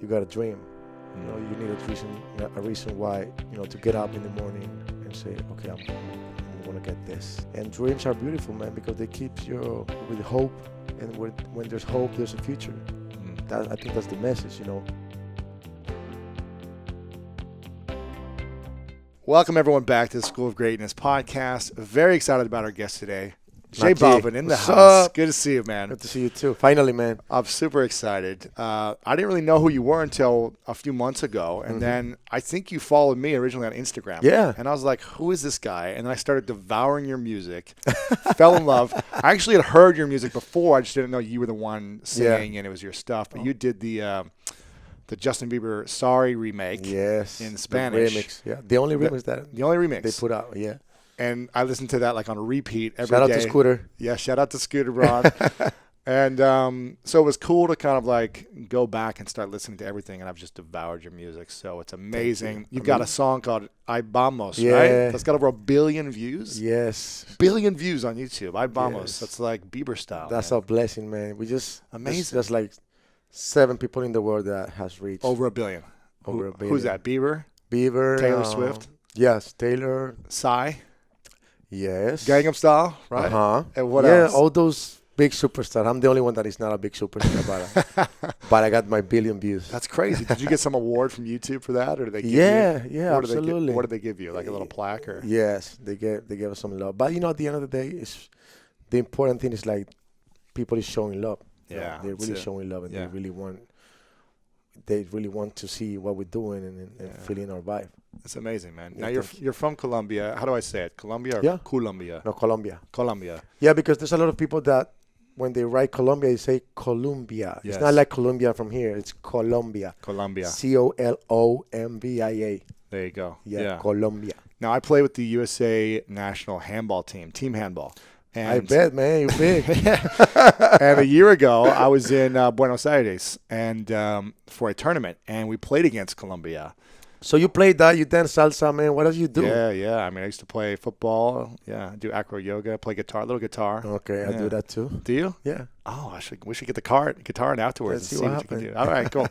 you got a dream. You know, you need a reason why, to get up in the morning and say, okay, I'm gonna get this. And dreams are beautiful, man, because they keep you with hope. And when there's hope, there's a future. I think that's the message, Welcome, everyone, back to the School of Greatness podcast. Very excited about our guest today, J Balvin in the house. Up? Good to see you, man. Good to see you, too. Finally, man. I'm super excited. I didn't really know who you were until a few months ago. And then I think you followed me originally on Instagram. Yeah. And I was like, who is this guy? And then I started devouring your music, fell in love. I actually had heard your music before. I just didn't know you were the one singing and it was your stuff. But you did the Justin Bieber "Sorry" remake, in Spanish. The remix, yeah. The only remix the only remix they put out, yeah. And I listened to that like on repeat every day. Shout out to Scooter. Yeah, shout out to Scooter Braun. And so it was cool to kind of like go back and start listening to everything, and I've just devoured your music. So it's amazing. You've got a song called "I Vamos," right? That's got over 1 billion views. Yes. 1 billion views on YouTube. "I Vamos." Yes. That's like Bieber style. That's a blessing, man. We just amazing. There's like 7 people in the world that has reached over 1 billion. Over 1 billion. Who's that? Bieber, Taylor Swift. Yes, Taylor. Psy. Yes. Gangnam Style, right? And what else? Yeah, all those big superstars. I'm the only one that is not a big superstar, but I got my 1 billion views. That's crazy. Did you get some award from YouTube for that, or did they give you? Yeah, absolutely. What did they give you? Like a little plaque, or? Yes, they gave us some love. But at the end of the day, the important thing is like people is showing love. Yeah, they're really showing love, and they really want to see what we're doing and feeling our vibe. It's amazing, man. Now you're from Colombia. How do I say it? Colombia or Colombia? No, Colombia. Colombia. Yeah, because there's a lot of people that when they write Colombia, they say Colombia. Yes. It's not like Colombia from here. It's Colombia. Colombia. Colombia. There you go. Yeah, Colombia. Now I play with the USA national handball team handball. And I bet, man, you're big. And a year ago, I was in Buenos Aires and for a tournament, and we played against Colombia. So you played that, you dance salsa, man. What else you do? Yeah. I mean, I used to play football. Yeah, do acro yoga, play guitar, little guitar. Okay, I do that too. Do you? Yeah. Oh, we should get the guitar and afterwards Let's and see see what you can do. All right, cool.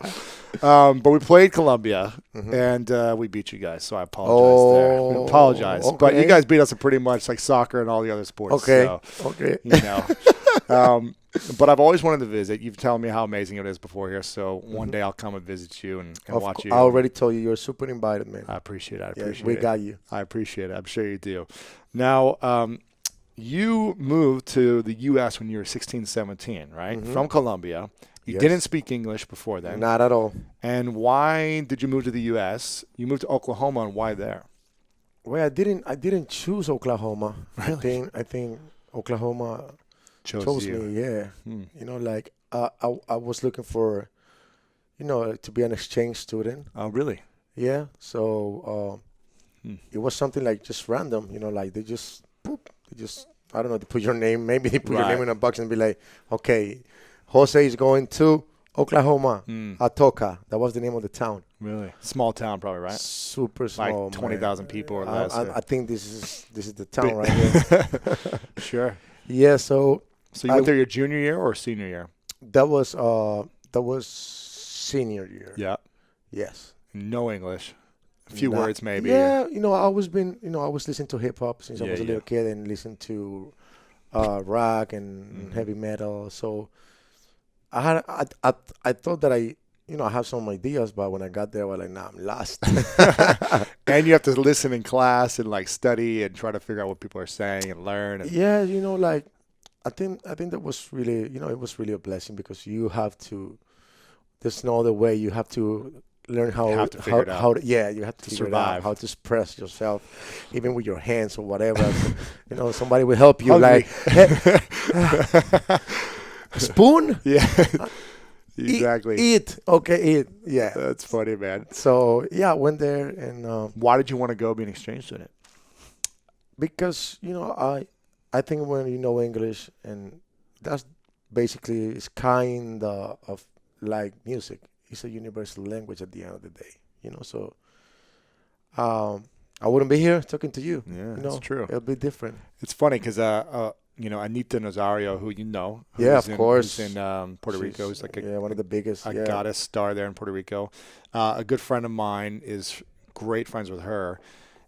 But we played Colombia, and we beat you guys, so I apologize there. We apologize. Okay. But you guys beat us in pretty much like soccer and all the other sports. Okay. So, Okay. But I've always wanted to visit. You've told me how amazing it is before here, so one day I'll come and visit you and watch you. I already told you you're super invited, man. I appreciate it. We got you. I appreciate it. I'm sure you do. Now, you moved to the U.S. when you were 16, 17, right? From Colombia. You didn't speak English before then. Not at all. And why did you move to the U.S.? You moved to Oklahoma, and why there? Well, I didn't choose Oklahoma. Really? I think Oklahoma chose you. me. Yeah. I was looking for, to be an exchange student. Oh, really? Yeah. So it was something like just random. Like they just I don't know. They put your name. Maybe they put your name in a box and be like, okay, Jose is going to Oklahoma, Atoka. That was the name of the town. Really? Small town, probably, right? Super small. Like 20,000 people or less. I think this is the town right here. Sure. Yeah. So you went there your junior year or senior year? That was senior year. Yeah. Yes. No English. A few words maybe. Yeah. I was listening to hip hop since I was a little kid and listened to rock and heavy metal. So I thought that I have some ideas, but when I got there, I was like, nah, I'm lost. And you have to listen in class and like study and try to figure out what people are saying and learn. And I think that was really, it was really a blessing because you have to. There's no other way. You have to learn how you have to figure survive, how to express yourself, even with your hands or whatever. So, somebody will help you. Hungry. Like spoon. Yeah. Exactly. Eat. Okay, eat. Yeah. That's funny, man. So, I went there and... why did you want to go be an exchange student? Because, I think when you know English, and that's basically, it's kind of like music. It's a universal language at the end of the day, So, I wouldn't be here talking to you. Yeah, that's true. It'll be different. It's funny because Anita Nazario, who you know, Yeah, of course. who's in Puerto Rico, who's like one of the biggest. a Yeah. goddess star there in Puerto Rico. A good friend of mine is great friends with her.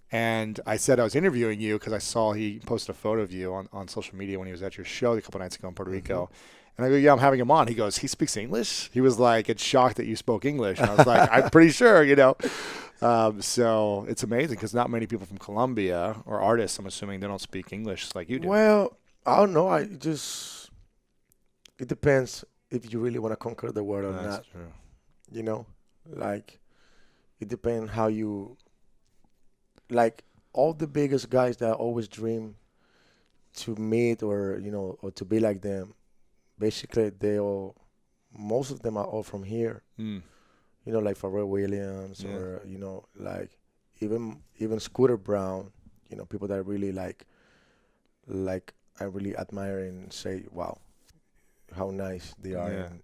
And I said I was interviewing you because I saw he posted a photo of you on social media when he was at your show a couple nights ago in Puerto Rico. And I go, yeah, I'm having him on. He goes, he speaks English? He was like, it's shocked that you spoke English. And I was like, I'm pretty sure, So it's amazing because not many people from Colombia or artists, I'm assuming, they don't speak English like you do. Well, I don't know. It depends if you really want to conquer the world or That's not. true. Like it depends how you. Like all the biggest guys that always dream to meet or to be like them. Basically, most of them are all from here. Mm. Like Pharrell Williams Yeah. or like even Scooter Brown. People that I really like I really admire and say, wow, how nice they are. Yeah. And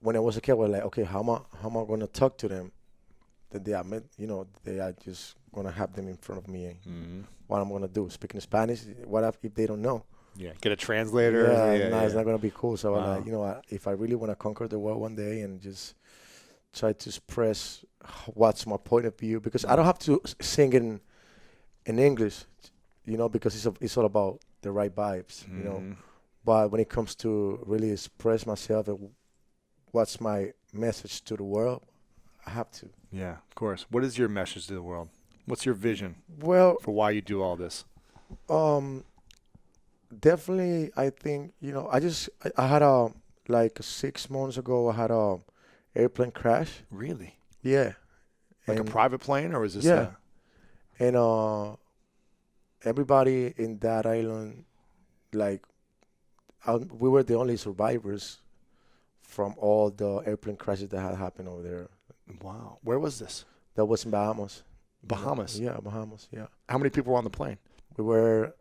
when I was a kid, I was like, okay, how am I gonna talk to them? That they are they are just gonna have them in front of me. Mm-hmm. What I'm gonna do? Speaking Spanish? What if they don't know? Yeah. Get a translator. It's not gonna be cool. So Wow. I'm like, if I really wanna conquer the world one day and just try to express what's my point of view, because I don't have to sing in English, because it's all about the right vibes, Mm-hmm. But when it comes to really express myself and what's my message to the world, I have to. Yeah, of course. What is your message to the world? What's your vision Well, for why you do all this? definitely, I think I had like 6 months ago I had a airplane crash. Really? Yeah, Like a and private plane, or is this? yeah, and everybody in that island, like we were the only survivors from all the airplane crashes that had happened over there. Wow. Where was this? That was in Bahamas. Bahamas. Yeah, Bahamas. Yeah, How many people were on the plane? we were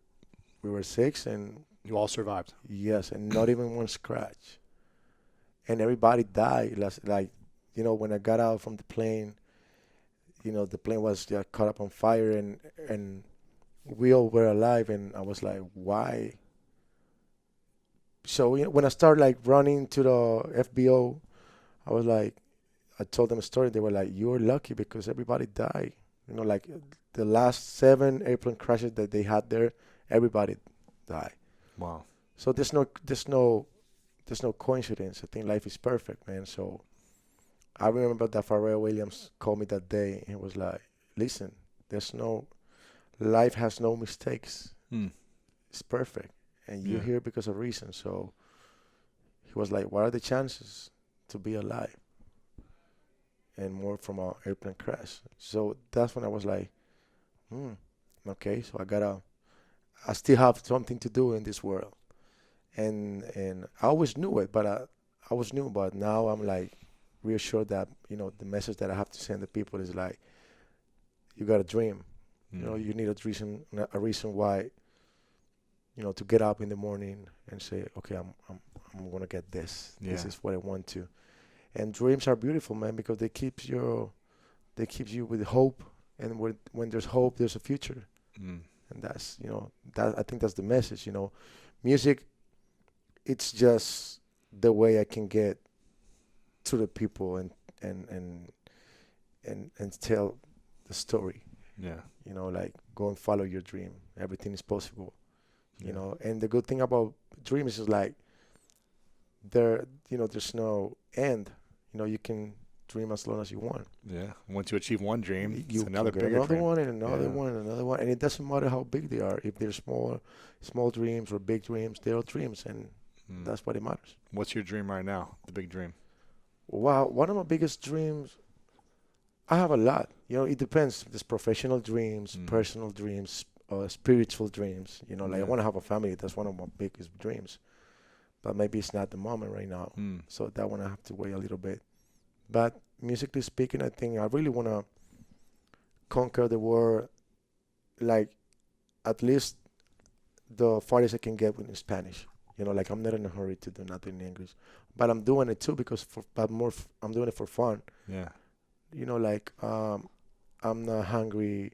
6, and You all survived. yes, and not even one scratch. And everybody died. When I got out from the plane, the plane was caught up on fire, and we all were alive, and I was like, why? So when I started like running to the FBO, I was like, I told them a story. They were like, "You're lucky because everybody died." Like the last 7 airplane crashes that they had there, everybody died. Wow. So there's no coincidence. I think life is perfect, man. So I remember that Pharrell Williams called me that day and was like, "Listen, life has no mistakes. Mm. It's perfect, and you're Yeah. here because of reason." So he was like, "What are the chances to be alive and more from an airplane crash?" So that's when I was like, okay, so I still have something to do in this world. And I always knew it, but I was new, but now I'm like reassured that, the message that I have to send the people is like, you got a dream. Mm. You need a reason why, to get up in the morning and say, okay, I'm gonna get this. This Yeah. is what I want to. And dreams are beautiful, man, because they keep you with hope. And when there's hope, there's a future. Mm. And that's, that I think that's the message. Music, it's just the way I can get to the people and tell the story. Yeah. Like go and follow your dream. Everything is possible. Yeah. And the good thing about dreams is like there's no end. You can dream as long as you want. Yeah. Once you achieve one dream, You it's another can get bigger another dream. one and another Yeah. one and another one, and it doesn't matter how big they are. If they're small dreams or big dreams, they're all dreams, and Mm. that's what it matters. What's your dream right now? The big dream. Wow, one of my biggest dreams. I have a lot. It depends. There's professional dreams, Mm. personal dreams, spiritual dreams. Like I Yeah. want to have a family. That's one of my biggest dreams. But maybe it's not the moment right now. Mm. So that one I have to wait a little bit. But musically speaking, I think I really want to conquer the world, like at least the farthest I can get in Spanish. Like I'm not in a hurry to do nothing in English, but I'm doing it too I'm doing it for fun. Yeah. Like I'm not hungry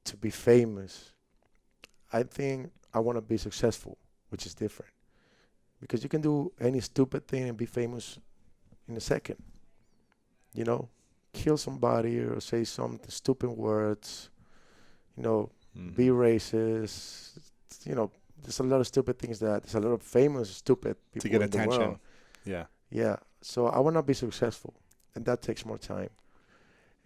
to be famous. I think I want to be successful, which is different. Because you can do any stupid thing and be famous in a second. You know, kill somebody or say some stupid words. You know, be racist. You know, there's a lot of stupid things there's a lot of famous stupid people to get in attention. the world. Yeah. Yeah. So I want to be successful, and that takes more time.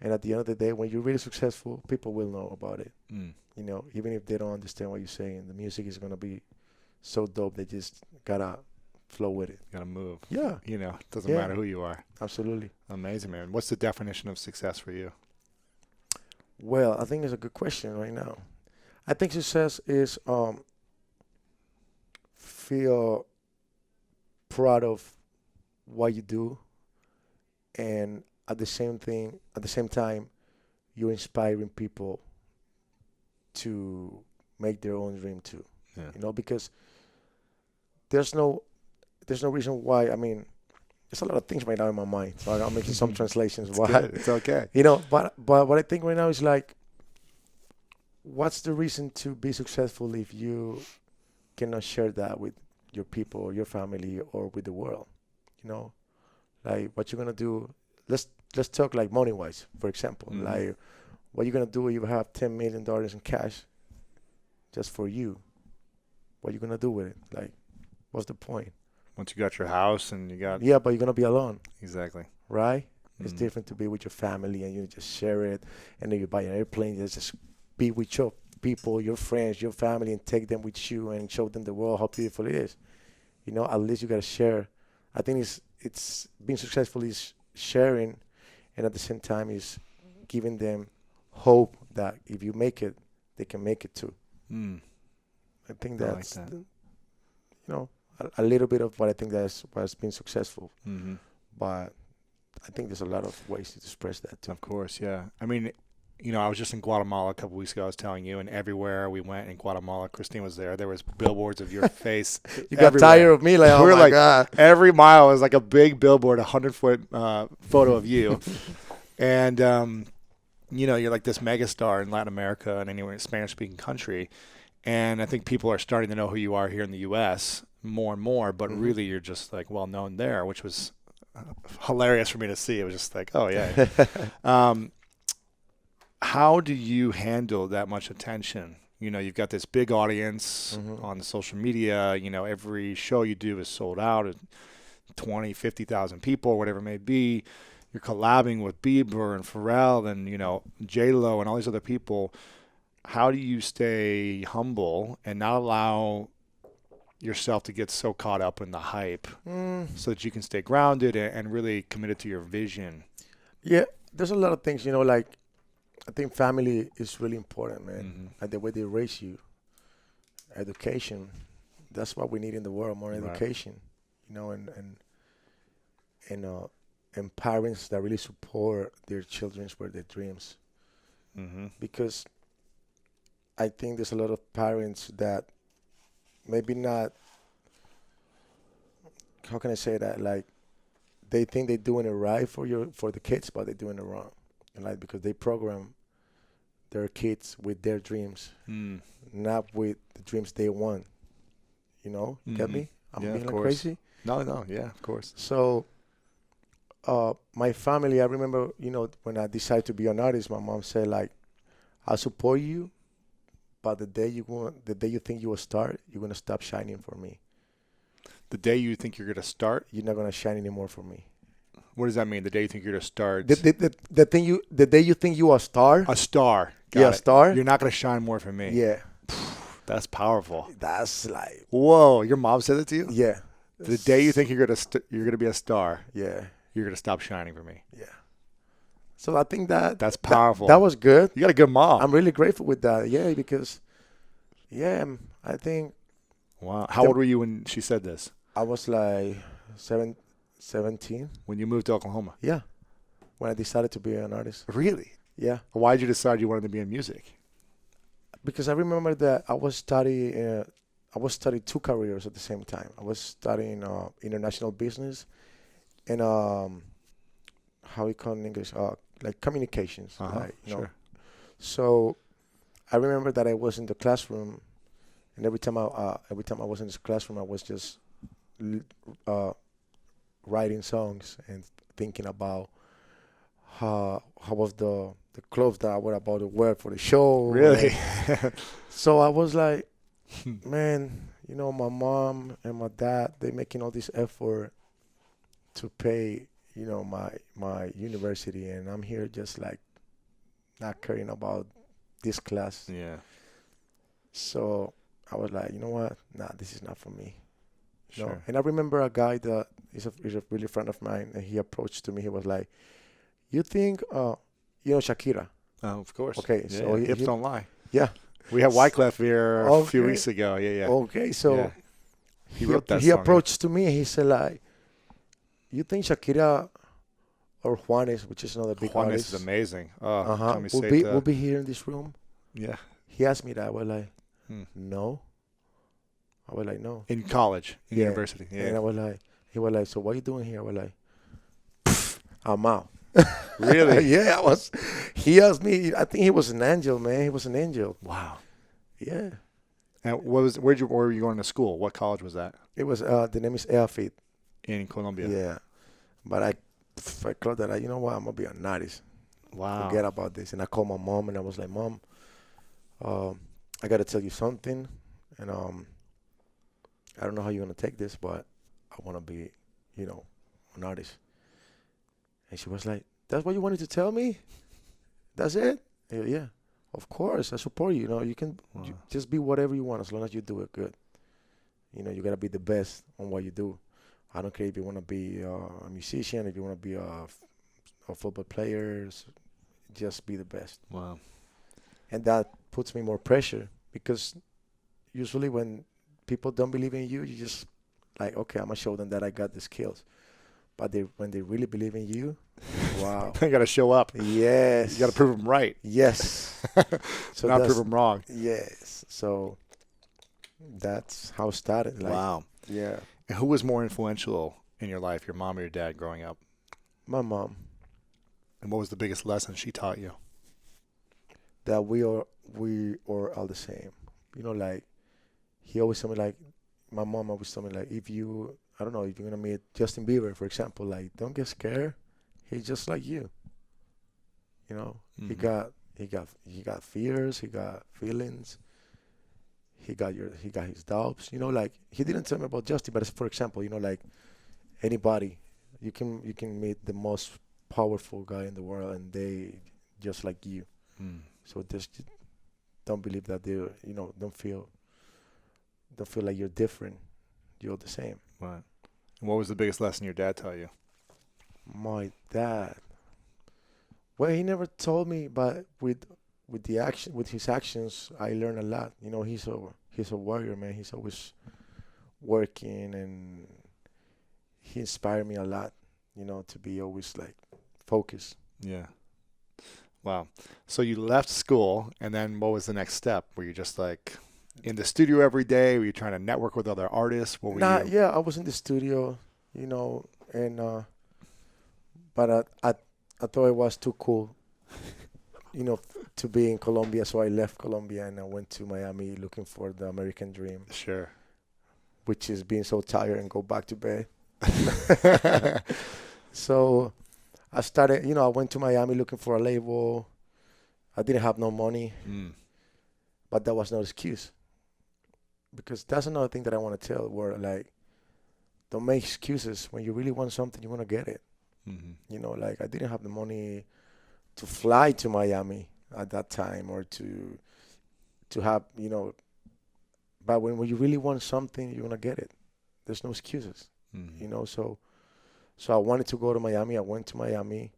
And at the end of the day, when you're really successful, people will know about it. You know, even if they don't understand what you're saying, the music is gonna be so dope. They just gotta flow with it. Gotta move. Yeah. You know, it doesn't matter who you are. Absolutely. Amazing, man. What's the definition of success for you? Well, I think it's a good question right now. I think success is feel proud of what you do, and at the same time, you're inspiring people to make their own dream too. Yeah. You know, because there's no reason why. I mean, there's a lot of things right now in my mind, so I'm making some translations. It's good. It's okay. You know, but what I think right now is like, what's the reason to be successful if you cannot share that with your people or your family or with the world? You know, like what you're gonna do. Let's talk like money wise, for example. Like, what you're gonna do if you have $10 million in cash just for you? What you gonna do with it? Like, what's the point? Once you got your house and you got... Yeah, but you're gonna be alone. Exactly. Right? It's different to be with your family and you just share it, and then you buy an airplane, you just be with your people, your friends, your family, and take them with you and show them the world how beautiful it is. You know, at least you gotta share. I think it's being successful is sharing, and at the same time is giving them hope that if you make it, they can make it too. I think that's, like that. you know, a little bit of what I think that's what's been successful. But I think there's a lot of ways to express that too. Of course, yeah. I mean, you know, I was just in Guatemala a couple weeks ago, I was telling you, and everywhere we went in Guatemala, Christine was there was billboards of your face. You got tired of me, like, oh my God. Every mile was like a big billboard, 100-foot photo of you. And, you know, you're like this megastar in Latin America and anywhere in a Spanish-speaking country. And I think people are starting to know who you are here in the U.S. more and more, but really you're just like well-known there, which was hilarious for me to see. It was just like, oh, yeah. How do you handle that much attention? You know, you've got this big audience on the social media. You know, every show you do is sold out at 20, 50,000 people, whatever it may be. You're collabing with Bieber and Pharrell and, you know, J-Lo and all these other people. How do you stay humble and not allow yourself to get so caught up in the hype so that you can stay grounded and really committed to your vision? Yeah, there's a lot of things, you know, like, I think family is really important, man. Like the way they raise you, education. That's what we need in the world, more education, you know, and parents that really support their children for their dreams. Because I think there's a lot of parents that maybe not, how can I say that? Like, they think they're doing it right for the kids, but they're doing it wrong. And like, because they program their kids with their dreams, not with the dreams they want. You know, get me? I'm being like crazy. No, yeah, of course. So, my family, I remember, you know, when I decided to be an artist, my mom said, like, I'll support you, but the day you think you're a star, you're gonna stop shining for me. The day you think you're gonna start, you're not gonna shine anymore for me. What does that mean? The day you think you're gonna start? The day you think you are a star. A star. A star. You're not gonna shine more for me. Yeah. That's powerful. That's like. Whoa! Your mom said that to you? Yeah. The day you think you're gonna be a star. Yeah. You're gonna stop shining for me. Yeah. So I think that's powerful. That was good. You got a good mom. I'm really grateful with that. Yeah, because, I think. Wow. How old were you when she said this? I was like 17. When you moved to Oklahoma? Yeah. When I decided to be an artist. Really? Yeah. Why did you decide you wanted to be in music? Because I remember that I was studying 2 careers at the same time. I was studying international business and how we call it in English, like communications. Like, you know. So I remember that I was in the classroom And every time I was in this classroom, I was just uh, writing songs and thinking about how was the clothes that I was about to wear for the show. Really? So I was like, man, my mom and my dad, they making all this effort to pay, my university, and I'm here just like not caring about this class. Yeah. So I was like, you know what? Nah, this is not for me. No. Sure. And I remember a guy that is a really friend of mine, and he approached to me. He was like, "You think, Shakira?" Oh, of course. Okay, Yeah, so hips don't lie. yeah. We had Wyclef here a few Okay. weeks ago. Yeah. Okay, so Yeah. He wrote that he song. approached to me and he said like, "You think Shakira or Juanes, which is another big Juanes artist, is amazing. Oh, will be here in this room?" Yeah. He asked me that. I was like, Hmm. "No." I was like, "No." In college, in Yeah. university. Yeah. And I was like, he was like, "So what are you doing here?" I was like, "I'm out." Really? Yeah, I was. He asked me. I think he was an angel, man. He was an angel. Wow. Yeah. And where were you going to school? What college was that? It was. The name is Airfit. In Colombia. Yeah. But I thought that you know what, I'm gonna be an artist. Wow. Forget about this. And I called my mom and I was like, "Mom, I gotta tell you something, and I don't know how you're gonna take this, but I wanna be, an artist." And she was like, "That's what you wanted to tell me? That's it?" Yeah. Of course, I support you. You can just be whatever you want as long as you do it good. You gotta be the best on what you do. I don't care if you wanna be a musician, if you wanna be a football player, just be the best. Wow. And that puts me more pressure because usually when people don't believe in you, you just like, okay, I'm gonna show them that I got the skills. But when they really believe in you, wow. You got to show up. Yes. You got to prove them right. Yes. So not prove them wrong. Yes. So that's how it started. Like, Wow. Yeah. And who was more influential in your life, your mom or your dad growing up? My mom. And what was the biggest lesson she taught you? That we are all the same. Like he always told me, like, my mom always told me, like, if you're gonna meet Justin Bieber, for example, like, don't get scared. He's just like you. Mm-hmm. He got fears, he got feelings, he got his doubts. Like, he didn't tell me about Justin, but for example, like anybody, you can meet the most powerful guy in the world and they just like you. Mm. So just don't believe that they're, don't feel like you're different. You're the same. Right. And what was the biggest lesson your dad taught you? My dad. Well, he never told me, but with his actions, I learned a lot. He's a warrior, man. He's always working, and he inspired me a lot. To be always like focused. Yeah. Wow. So you left school, and then what was the next step? Were you just like in the studio every day? Were you trying to network with other artists? What were you? Yeah, I was in the studio, and but I thought it was too cool, to be in Colombia. So I left Colombia and I went to Miami looking for the American dream. Sure. Which is being so tired and go back to bed. So I started, I went to Miami looking for a label. I didn't have no money, but that was no excuse. Because that's another thing that I want to tell, where like, don't make excuses. When you really want something, you want to get it. Mm-hmm. Like, I didn't have the money to fly to Miami at that time, or to have, but when you really want something, you want to get it. There's no excuses, so I wanted to go to Miami. I went to Miami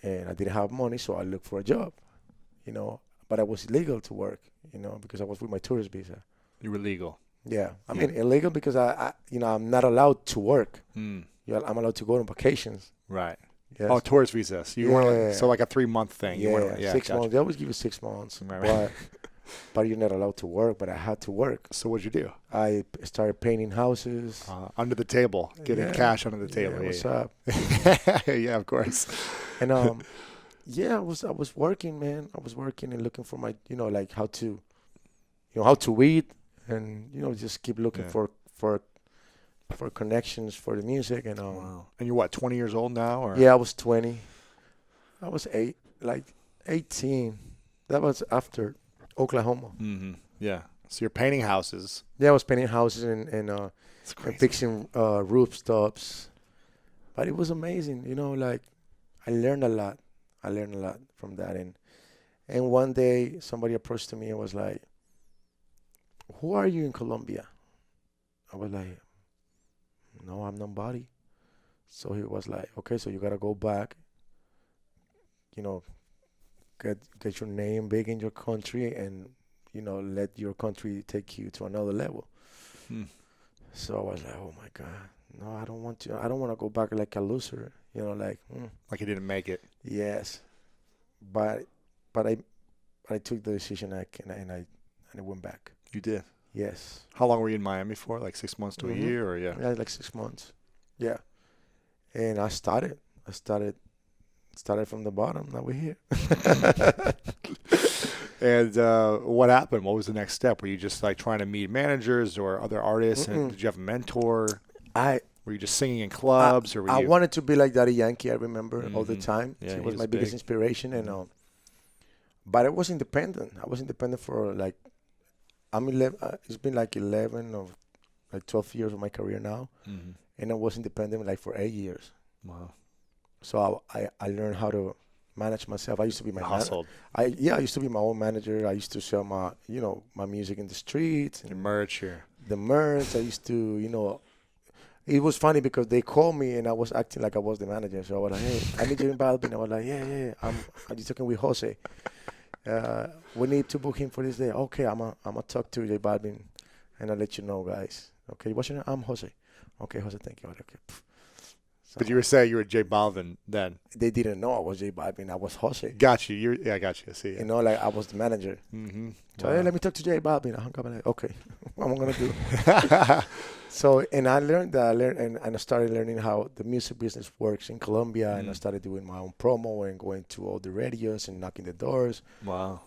and I didn't have money, so I looked for a job, but I was legal to work, because I was with my tourist visa. You were legal. Yeah. I mean, illegal because I'm not allowed to work. Mm. I'm allowed to go on vacations. Right. Yes. Oh, tourist visa. So you weren't so like a 3-month thing. Yeah, You weren't, 6 gotcha. months. They always give you 6 months, Right. but you're not allowed to work. But I had to work. So what'd you do? I started painting houses. Under the table, getting cash under the table. Yeah, what's up? Yeah, of course. And I was working, man. I was working and looking for my, like how to eat and just keep looking Yeah. for connections for the music. And Wow. And you're what, 20 years old now? Or? yeah, I was 20. I was 18. That was after Oklahoma. Mm-hmm. Yeah. So you're painting houses. Yeah, I was painting houses and It's crazy. fixing rooftops. But it was amazing, like I learned a lot. I learned a lot from that. And one day somebody approached to me and was like, "Who are you in Colombia?" I was like, "No, I'm nobody." So he was like, "Okay, so you gotta go back, you know, get your name big in your country and, let your country take you to another level." Hmm. So I was like, "Oh my God, no, I don't want to. I don't want to go back like a loser, like." Like you didn't make it. Yes, but I took the decision and I went back. You did. Yes. How long were you in Miami for? Like 6 months to a year, or yeah? Yeah, like 6 months. Yeah, and I started from the bottom. Now we're here. And what happened? What was the next step? Were you just like trying to meet managers or other artists? And did you have a mentor? Were you just singing in clubs, or were I you? wanted to be like Daddy Yankee. I remember all the time. Yeah, He he was was my biggest big. inspiration, and but I was independent. I was independent for like I'm 11. It's been like 11 or like 12 years of my career now, Mm-hmm. and I was independent like for 8 years. Wow. So I learned how to manage myself. I used to be my Hustled. I used to be my own manager. I used to sell my music in the streets Your and merch here. the merch. I used to it was funny because they called me and I was acting like I was the manager. So I was like, "Hey, I need J Balvin." I was like, yeah. I'm just talking with Jose. We need to book him for this day. Okay, I'm a talk to J Balvin, and I'll let you know, guys. Okay, what's your name? I'm Jose. Okay, Jose, thank you. Okay. So But you were saying you were J Balvin then. they didn't know I was J Balvin. I was Jose. Got you. I got you. I see. Like I was the manager. Mm-hmm. So hey, let me talk to J Balvin. I hung up and like, okay, what am I gonna do? So and I learned and I started learning how the music business works in Colombia, and I started doing my own promo and going to all the radios and knocking the doors. Wow.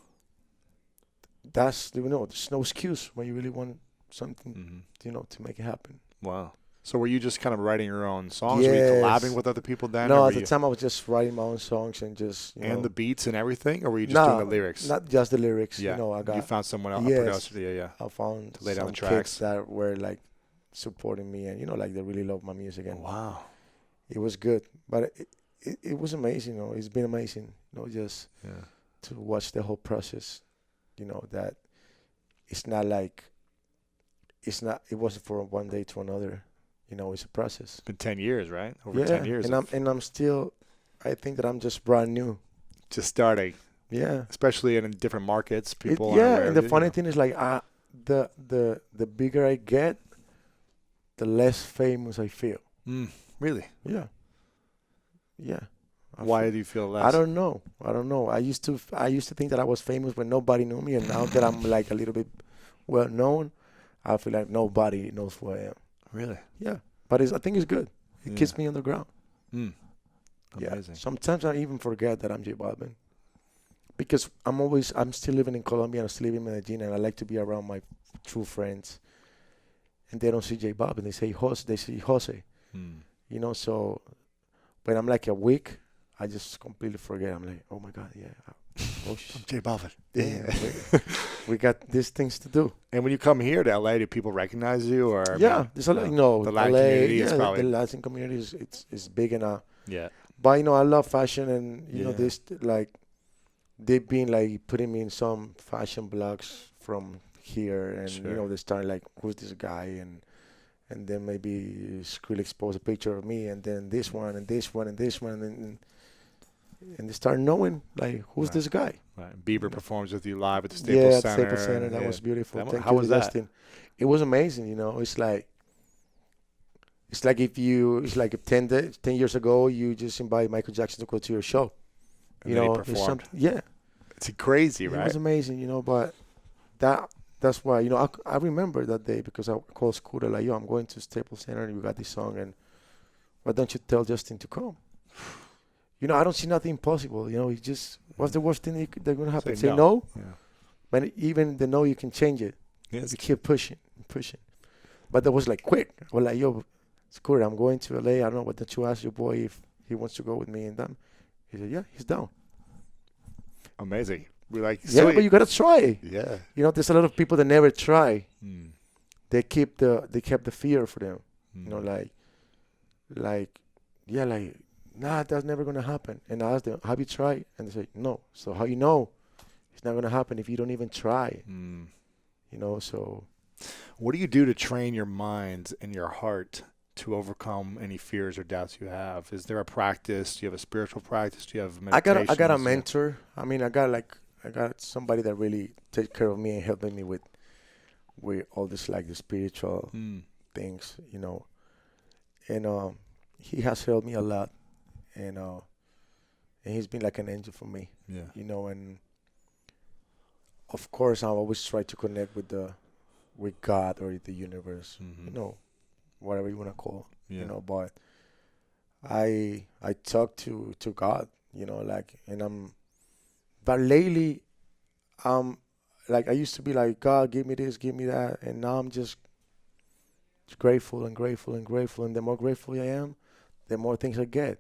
That's there's no excuse when you really want something, Mm-hmm. to make it happen. Wow. So were you just kind of writing your own songs? Were you Yes. collabing with other people then? No, or at were the time I was just writing my own songs and just and the beats and everything, or were you just doing the lyrics? Not just the lyrics. Yeah. You found someone else, Yes. a producer. Yeah. I found To lay down some the tracks. kids that were like supporting me, and like they really love my music, and Wow. it was good. But it was amazing. It's been amazing. Just Yeah. to watch the whole process. That it's not like it wasn't from one day to another. It's a process. It's been 10 years, right? Over 10 years. and I'm still. I think that I'm just brand new. Just starting, Yeah. especially in different markets. People aren't Yeah, aware and of the it, funny thing is like the bigger I get, the less famous I feel. Really? Yeah. Yeah. Why do you feel less? I don't know. I used to think that I was famous when nobody knew me, and now that I'm like a little bit well known, I feel like nobody knows who I am. Really? Yeah. But I think it's good. It keeps me on the ground. Yeah. Amazing. Sometimes I even forget that I'm J Balvin. Because I'm still living in Colombia and I'm still living in Medellin, and I like to be around my true friends. And they don't see J Balvin. They say Jose. They see Jose. So when I'm like a week, I just completely forget. I'm like, oh my God, yeah. I'm J Balvin. Yeah. we got these things to do. And when you come here to LA, do people recognize you? Or There's a lot. the Latin LA, community is the probably Latin community is big enough. yeah. But I love fashion, and Yeah. this like they've been like putting me in some fashion blogs from here, and Sure. they start like, who's this guy, and then maybe Skrill expose a picture of me, and then this one and this one and this one, and they start knowing like who's Right. this guy. Right. Bieber performs with you live at the Staples At Center. Staples Center. That Yeah. was beautiful. That- Thank how you, was that? Justin. It was amazing. It's like if 10 years ago you just invite Michael Jackson to go to your show. And then he it's performed. yeah. It's crazy, It right? was amazing, but that's why, I remember that day because I called Scooter like, yo, I'm going to Staples Center and we got this song, and why don't you tell Justin to come? I don't see nothing impossible. It's just, what's the worst thing that's going to happen? Say no? Yeah. But even the no, you can change it. Yes. You keep pushing, pushing. But that was like quick. I was like, yo, Scooter, I'm going to LA. I don't know, what don't you ask your boy if he wants to go with me and them? He said, yeah, he's down. Amazing. We're like, Yeah, sweet. but you gotta try. Yeah. You know, there's a lot of people that never try. Mm. They kept the fear for them. Mm. You know, like, nah, that's never gonna happen. And I asked them, have you tried? And they say, no. So how you know it's not gonna happen if you don't even try? Mm. You know, so. What do you do to train your mind and your heart to overcome any fears or doubts you have? Is there a practice? Do you have a spiritual practice? Do you have meditation? I got a mentor. I mean, I got somebody that really takes care of me and helping me with all this, like, the spiritual things, you know. And he has helped me a lot, and he's been like an angel for me. Yeah. You know, and of course I always try to connect with God or the universe, you know, whatever you want to call, you know. But I talk to God, you know, like, and but lately, like, I used to be like, God, give me this, give me that, and now I'm just grateful and grateful and grateful, and the more grateful I am, the more things I get.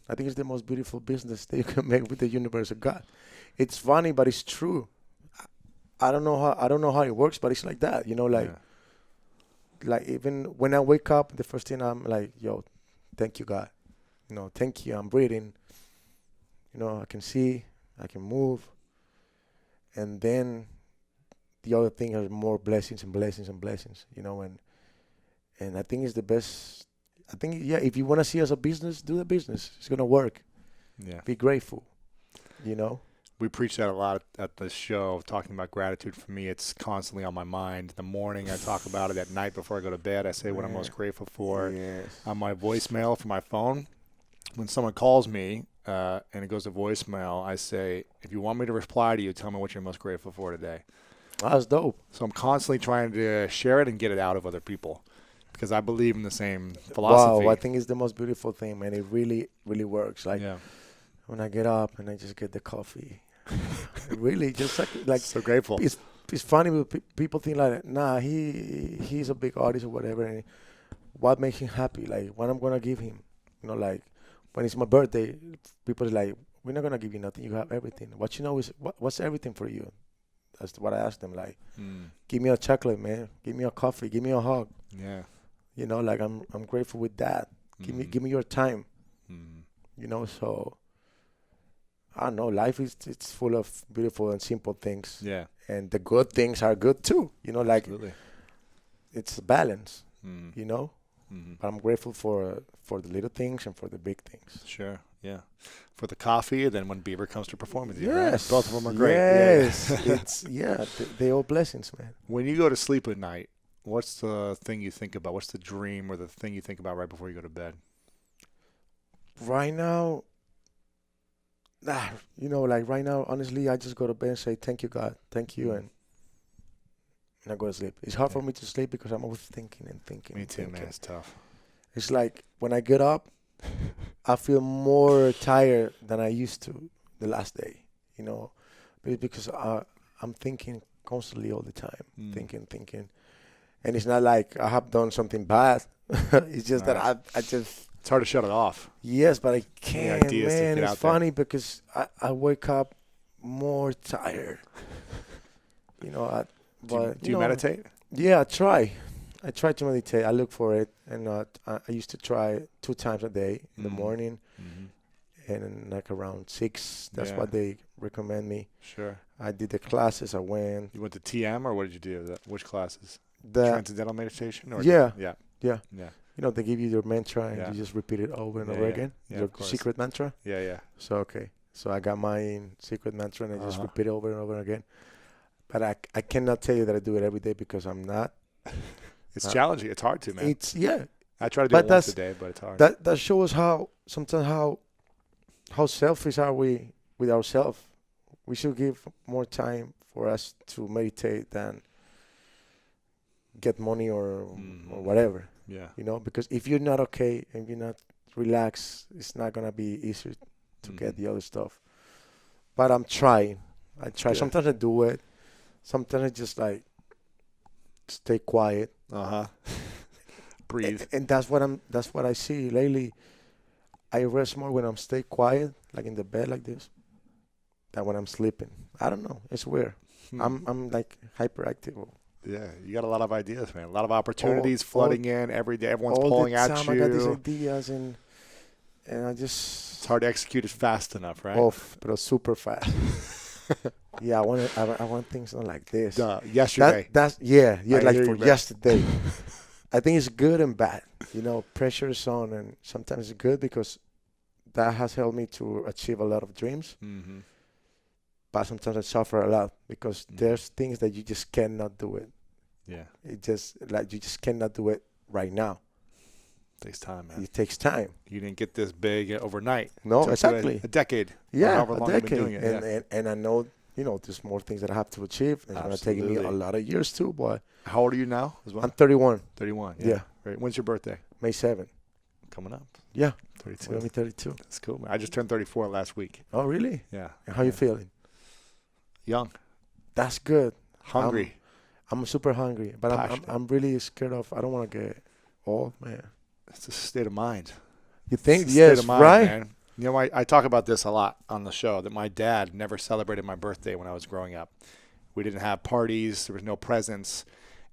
I think it's the most beautiful business that you can make with the universe of God. It's funny, but it's true. I don't know how it works, but it's like that, you know, like even when I wake up, the first thing I'm like, yo, thank you, God. You know, thank you, I'm breathing. You know, I can see, I can move. And then the other thing are more blessings and blessings and blessings, you know, and I think it's the best. I think, yeah, if you want to see as a business, do the business. It's going to work. Yeah. Be grateful, you know. We preach that a lot at the show, talking about gratitude. For me, it's constantly on my mind. In the morning, I talk about it. At night, before I go to bed, I say what I'm most grateful for. Yes. On my voicemail for my phone, when someone calls me and it goes to voicemail, I say, if you want me to reply to you, tell me what you're most grateful for today. That's dope. So I'm constantly trying to share it and get it out of other people because I believe in the same philosophy. Wow, I think it's the most beautiful thing, man. It really, really works. Like, when I get up and I just get the coffee. Really, just like so grateful. It's funny when people think like, nah, he's a big artist or whatever, and what makes him happy? Like, what I'm gonna give him? You know, like when it's my birthday, people are like, we're not gonna give you nothing. You have everything. What you know is what's everything for you? That's what I asked them. Like, give me a chocolate, man. Give me a coffee. Give me a hug. Yeah. You know, like I'm grateful with that. Give me your time. You know, so. I don't know, life it's full of beautiful and simple things. Yeah. And the good things are good too. You know, like Absolutely. It's a balance, you know? But I'm grateful for the little things and for the big things. Sure, yeah. For the coffee, and then when Bieber comes to perform with you, yes. right? Both of them are great. Yes. They all blessings, man. When you go to sleep at night, what's the thing you think about? What's the dream or the thing you think about right before you go to bed? Right now, you know, like right now, honestly, I just go to bed and say, thank you, God. Thank you. And I go to sleep. It's hard for me to sleep because I'm always thinking and thinking. Me too, man. It's tough. It's like when I get up, I feel more tired than I used to the last day, you know, because I'm thinking constantly all the time, thinking. And it's not like I have done something bad. It's just that I just... It's hard to shut it off. Yes, but I can't, man. It's funny because I wake up more tired. You know, do you meditate? Yeah, I try. I try to meditate. I look for it, and I used to try 2 times a day in the morning, and like around 6. That's what they recommend me. Sure. I did the classes. I went. You went to TM, or what did you do? Which classes? The Transcendental meditation, or yeah. You know, they give you your mantra and you just repeat it over and over again. Your secret mantra. Yeah. So I got my secret mantra and I just repeat it over and over again. But I cannot tell you that I do it every day because I'm not. It's challenging. It's hard to, man. I try to do it once a day, but it's hard. That shows how selfish are we with ourselves. We should give more time for us to meditate than get money or whatever. Yeah. You know, because if you're not okay and you're not relaxed, it's not going to be easy to get the other stuff. But I'm trying. I try. Good. Sometimes I do it. Sometimes I just like stay quiet. Breathe. And that's what I see lately. I rest more when I'm stay quiet, like in the bed like this, than when I'm sleeping. I don't know. It's weird. I'm like hyperactive. Yeah, you got a lot of ideas, man. A lot of opportunities flooding in every day. Everyone's pulling at you. All the time I got these ideas, and I just... It's hard to execute it fast enough, right? But super fast. Yeah, I want things not like this. Yesterday. Like for yesterday. I think it's good and bad. Pressure is on, and sometimes it's good because that has helped me to achieve a lot of dreams. Mm-hmm. But sometimes I suffer a lot because there's things that you just cannot do it. Yeah. It just you just cannot do it right now. It takes time, man. It takes time. You didn't get this big overnight. No, exactly. A decade. Yeah, however long you've been doing it. And I know, there's more things that I have to achieve. It's going to take me a lot of years too, boy. How old are you now as well? I'm 31. 31, Yeah. Right. When's your birthday? May 7th. Coming up. Yeah. 32. We're going to be 32. That's cool, man. I just turned 34 last week. Oh, really? Yeah. And how you feeling? Young. That's good. Hungry. I'm super hungry, but I'm really scared of. I don't want to get old, man. It's a state of mind. You think? It's a Yes, state of mind, right? Man. I talk about this a lot on the show, that my dad never celebrated my birthday when I was growing up. We didn't have parties. There was no presents.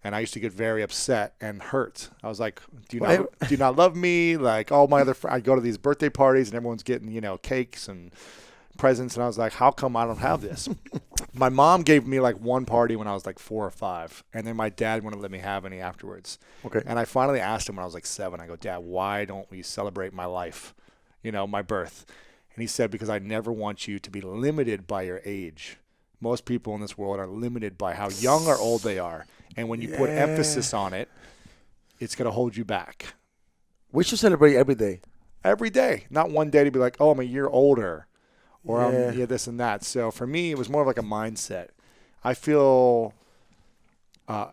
And I used to get very upset and hurt. I was like, do you not love me? Like all my other friends, I'd go to these birthday parties and everyone's getting, cakes and presents. And I was like, how come I don't have this? My mom gave me like one party when I was like 4 or 5. And then my dad wouldn't let me have any afterwards. Okay. And I finally asked him when I was like 7, I go, Dad, why don't we celebrate my life? My birth. And he said, because I never want you to be limited by your age. Most people in this world are limited by how young or old they are. And when you put emphasis on it, it's going to hold you back. We should celebrate every day. Every day. Not one day to be like, oh, I'm a year older. Or I'm this and that. So for me, it was more of like a mindset. I feel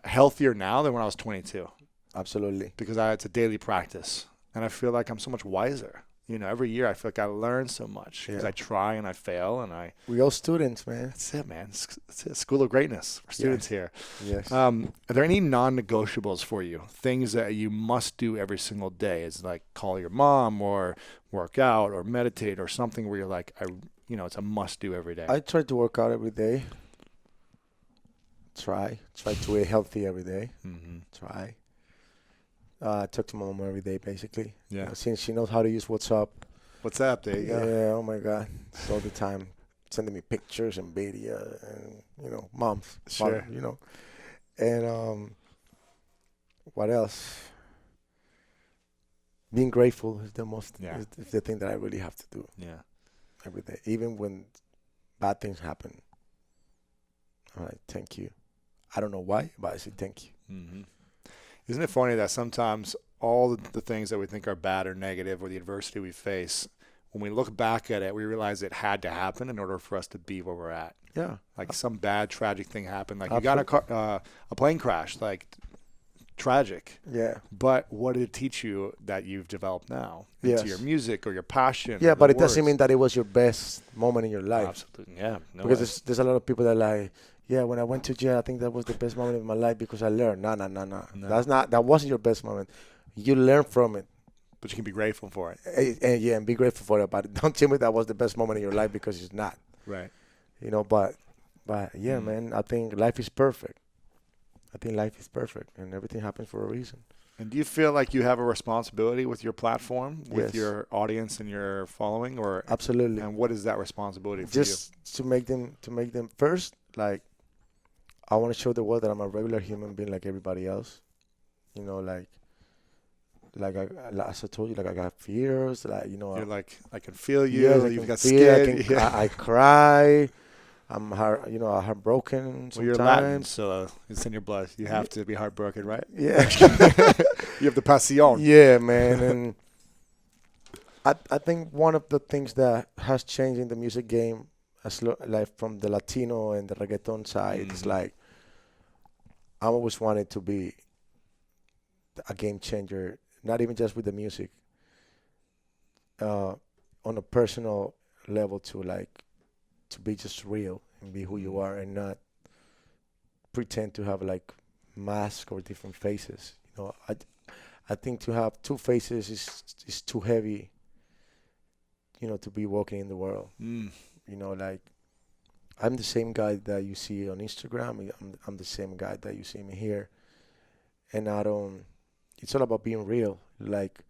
healthier now than when I was 22. Absolutely. Because it's a daily practice. And I feel like I'm so much wiser. Every year I feel like I learn so much because I try and I fail and we all students, man. That's it, man. It's a school of greatness. We're students here. Yes. Are there any non-negotiables for you? Things that you must do every single day? Is like call your mom or work out or meditate or something where you're like, it's a must do every day. I try to work out every day. Try to eat healthy every day. Mm-hmm. Try. I talk to my mom every day, basically. Yeah. Since she knows how to use WhatsApp. WhatsApp, there you go. Yeah, oh my God. It's all the time sending me pictures and video and, moms. Sure. Mom, And what else? Being grateful is is the thing that I really have to do. Yeah. Every day. Even when bad things happen. I'm like, thank you. I don't know why, but I say thank you. Mm-hmm. Isn't it funny that sometimes all the things that we think are bad or negative or the adversity we face, when we look back at it, we realize it had to happen in order for us to be where we're at. Yeah. Like some bad, tragic thing happened. Like Absolutely. you got a plane crash, like tragic. Yeah. But what did it teach you that you've developed now? Into your music or your passion? Yeah, but it doesn't mean that it was your best moment in your life. Absolutely. Yeah. No because there's a lot of people that like, yeah, when I went to jail, I think that was the best moment of my life because I learned. No. That wasn't your best moment. You learned from it. But you can be grateful for it. And be grateful for it. But don't tell me that was the best moment in your life because it's not. Right. But yeah, man, I think life is perfect. And everything happens for a reason. And do you feel like you have a responsibility with your platform, with Yes. your audience and your following, or Absolutely. And what is that responsibility for Just to make them first, like, I want to show the world that I'm a regular human being like everybody else. As I told you, like I got fears, like You're like, I can feel you. Yes, You've got skin. I cry. I'm heartbroken sometimes. Well, you're Latin, so it's in your blood. You have to be heartbroken, right? Yeah. You have the passion. Yeah, man. And I think one of the things that has changed in the music game, like from the Latino and the reggaeton side, it's like I always wanted to be a game changer, not even just with the music, on a personal level to be just real and be who you are and not pretend to have like masks or different faces. I think to have two faces is too heavy. To be walking in the world. Like I'm the same guy that you see on Instagram. I'm the same guy that you see me here, and I don't. It's all about being real. Like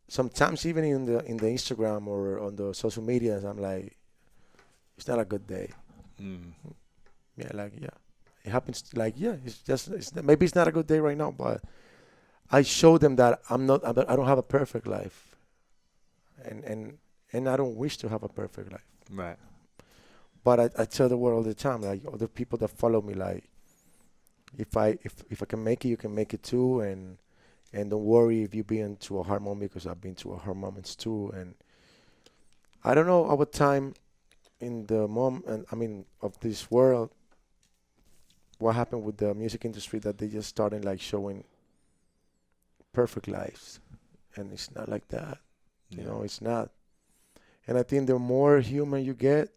sometimes even in the Instagram or on the social medias, I'm like, it's not a good day. Yeah, like yeah, it happens. Like yeah, maybe it's not a good day right now, but I show them that I don't have a perfect life, and I don't wish to have a perfect life. Right. But I tell the world all the time, like other people that follow me, like if I can make it, you can make it too, and don't worry if you've been through a hard moment because I've been through a hard moments too. And I don't know our time in the moment, of this world, what happened with the music industry that they just started like showing perfect lives, and it's not like that. It's not. And I think the more human you get,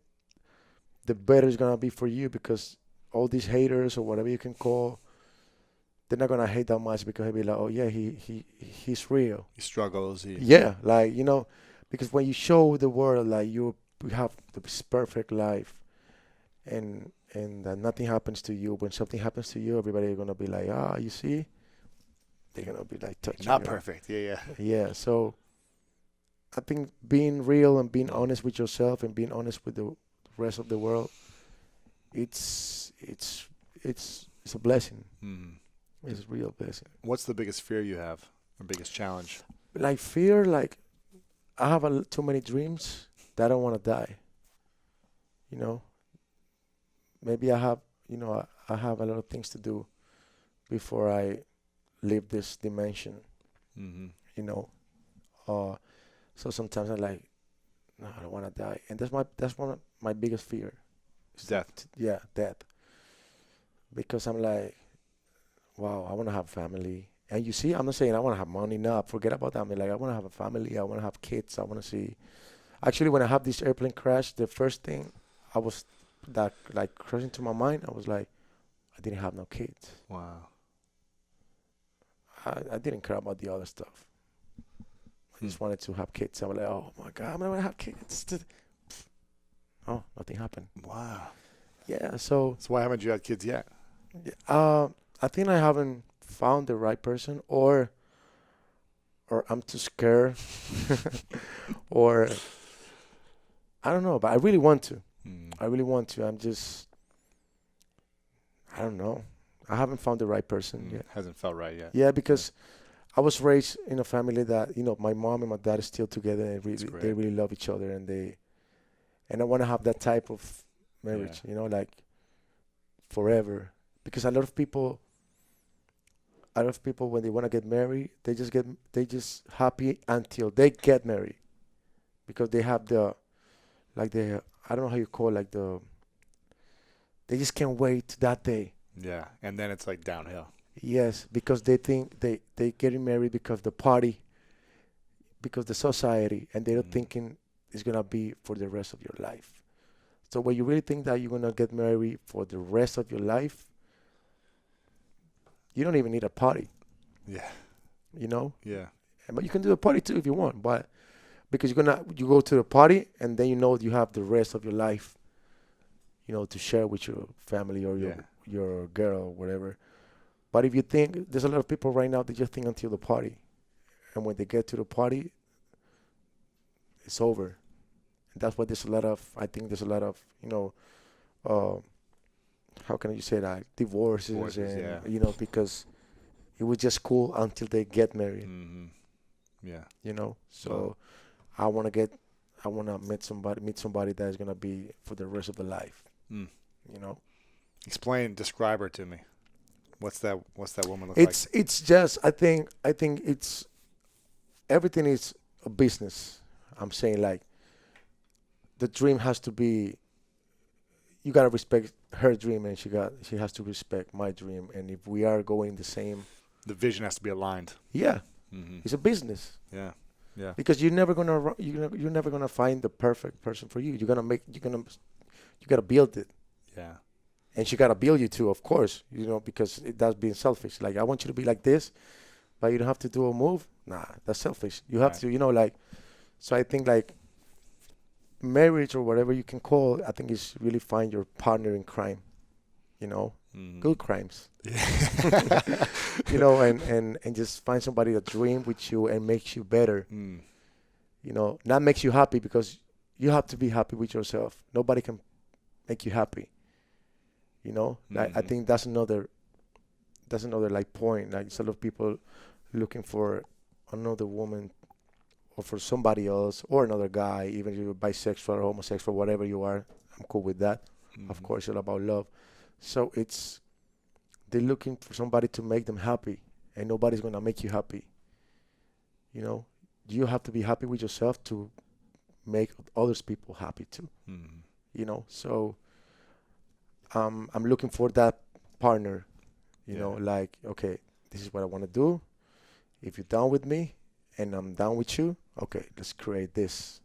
the better it's gonna be for you, because all these haters or whatever you can call, they're not gonna hate that much because he'll be like, oh yeah, he's real. He struggles. Yeah, like because when you show the world like you have this perfect life, and that nothing happens to you, when something happens to you, everybody gonna be like, you see, they're gonna be like touching. Not perfect. Yeah. Yeah. So I think being real and being honest with yourself and being honest with the rest of the world, it's a blessing. It's a real blessing. What's the biggest fear you have, or biggest challenge? Like fear, like I have too many dreams that I don't want to die. Maybe I have I have a lot of things to do before I leave this dimension. So sometimes I'm like, no, I don't want to die, and that's one of my biggest fear. Death. Yeah, death. Because I'm like, wow, I want to have family. And you see, I'm not saying I want to have money. No, forget about that. I mean, like, I want to have a family. I want to have kids. I want to see. Actually, when I have this airplane crash, the first thing that like crossed into my mind, I was like, I didn't have no kids. Wow. I didn't care about the other stuff. I just wanted to have kids. I was like, oh my God, I'm going to have kids. Oh, nothing happened. Wow. Yeah, so why haven't you had kids yet? I think I haven't found the right person, or I'm too scared, or I don't know. But I really want to. I really want to. I don't know. I haven't found the right person yet. Hasn't felt right yet. Yeah, because I was raised in a family that my mom and my dad are still together, and they really love each other, and I want to have that type of marriage, like forever. Because a lot of people when they want to get married, they just happy until they get married, because they have I don't know how you call it, they just can't wait that day. Yeah, and then it's like downhill. Yes, because they think they getting married because the party, because the society, and they're not thinking it's gonna be for the rest of your life. So when you really think that you're gonna get married for the rest of your life, you don't even need a party. Yeah. Yeah. But you can do a party too if you want, but because you go to the party and then you have the rest of your life, to share with your family or your girl or whatever. But if you think, there's a lot of people right now that just think until the party, and when they get to the party, it's over. And that's why I think there's a lot of, how can you say that? Divorces and, because it was just cool until they get married. Mm-hmm. Yeah. So I want to meet somebody that is going to be for the rest of the life. Describe her to me. What's that woman look like? It's just, I think it's, everything is a business. I'm saying, like, the dream has to be, you got to respect her dream, and she has to respect my dream. And if we are going the vision has to be aligned. Yeah. Mm-hmm. It's a business. Yeah. Yeah. Because you're never gonna find the perfect person for you. You gotta build it. Yeah. And she gotta build you too, of course, because that's being selfish. Like, I want you to be like this, but you don't have to do a move. Nah, that's selfish. You have Right. to, like. So I think like marriage or whatever you can call it, I think is really find your partner in crime. Good crimes. Yeah. And just find somebody that dream with you and makes you better. Mm. Not makes you happy, because you have to be happy with yourself. Nobody can make you happy. I think that's another like point. Like, a lot of people looking for another woman or for somebody else or another guy, even if you're bisexual or homosexual, whatever you are, I'm cool with that. Of course, it's all about love. So they're looking for somebody to make them happy, and nobody's gonna make you happy. You have to be happy with yourself to make others people happy too. So I'm looking for that partner. Like, okay, this is what I want to do. If you're down with me and I'm down with you, okay, let's create this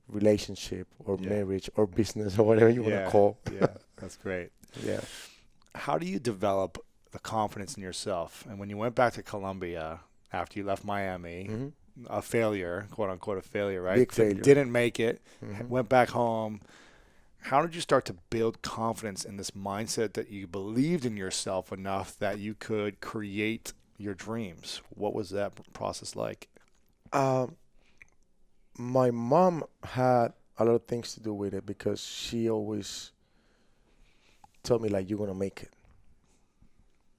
relationship or marriage or business or whatever you want to call. Yeah, that's great. Yeah. How do you develop the confidence in yourself? And when you went back to Colombia after you left Miami, a failure, quote unquote, a failure, right? Big failure. Didn't make it, went back home. How did you start to build confidence in this mindset that you believed in yourself enough that you could create your dreams? What was that process like? My mom had a lot of things to do with it, because she always told me, like, you're going to make it.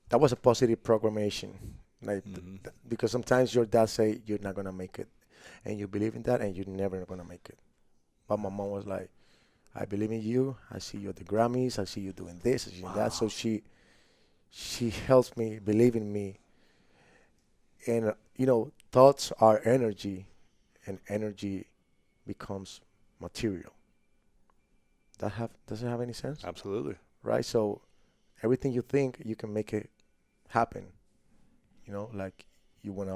That was a positive programmation. Like, because sometimes your dad say you're not going to make it, and you believe in that, and you're never going to make it. But my mom was like, I believe in you. I see you at the Grammys. I see you doing this, I see you that. So she helps me believe in me. And, thoughts are energy, and energy becomes material. Does it have any sense? Absolutely. Right? So everything you think, you can make it happen. Like, you want